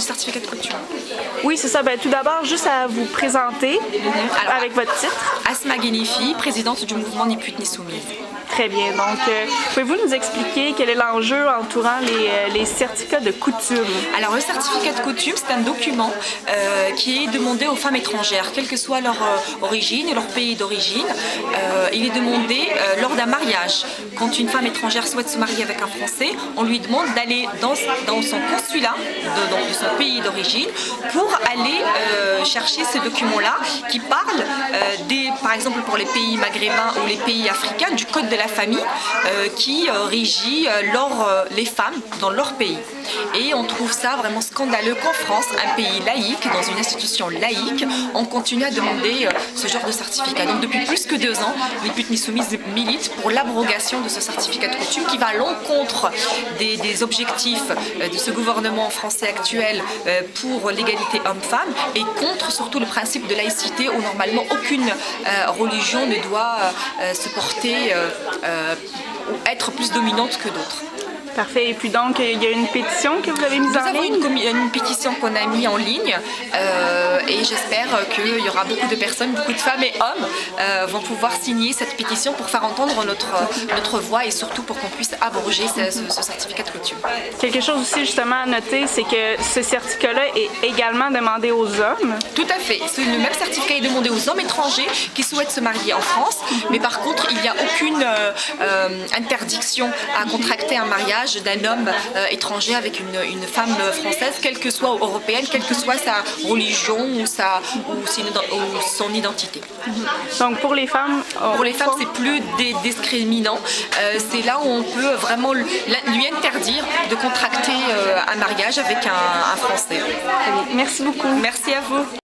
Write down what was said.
Certificat de coutume. Oui, c'est ça. Ben, tout d'abord, juste à vous présenter Alors, avec votre titre. Asma Ghenifi, présidente du mouvement Ni pute ni soumise. Très bien. Donc, pouvez-vous nous expliquer quel est l'enjeu entourant les certificats de coutume? Alors, le certificat de coutume, c'est un document qui est demandé aux femmes étrangères, quelle que soit leur origine et leur pays d'origine. Il est demandé lors d'un mariage. Quand une femme étrangère souhaite se marier avec un Français, on lui demande d'aller dans son consulat de son pays d'origine pour aller chercher ce document-là qui parle par exemple pour les pays maghrébins ou les pays africains, du code de la famille qui régit les femmes dans leur pays. Et on trouve ça vraiment scandaleux qu'en France, un pays laïque, dans une institution laïque, on continue à demander ce genre de certificat. Donc depuis plus que 2 ans, Ni pute ni soumise milite pour l'abrogation de ce certificat de coutume qui va à l'encontre des objectifs de ce gouvernement français actuel pour l'égalité homme-femme et contre surtout le principe de laïcité où normalement aucune religion ne doit se porter ou être plus dominante que d'autres. Parfait. Et puis donc, il y a une pétition que vous avez mise en ligne? Nous avons une pétition qu'on a mise en ligne et j'espère qu'il y aura beaucoup de personnes, beaucoup de femmes et hommes vont pouvoir signer cette pétition pour faire entendre notre voix et surtout pour qu'on puisse abroger ce certificat de coutume. Quelque chose aussi justement à noter, c'est que ce certificat-là est également demandé aux hommes. Tout à fait. Le même certificat est demandé aux hommes étrangers qui souhaitent se marier en France, mais par contre, il n'y a aucune interdiction à contracter un mariage d'un homme étranger avec une femme française, quelle que soit européenne, quelle que soit sa religion ou son identité. Donc pour les femmes... c'est plus discriminant. C'est là où on peut vraiment lui interdire de contracter un mariage avec un Français. Merci beaucoup. Merci à vous.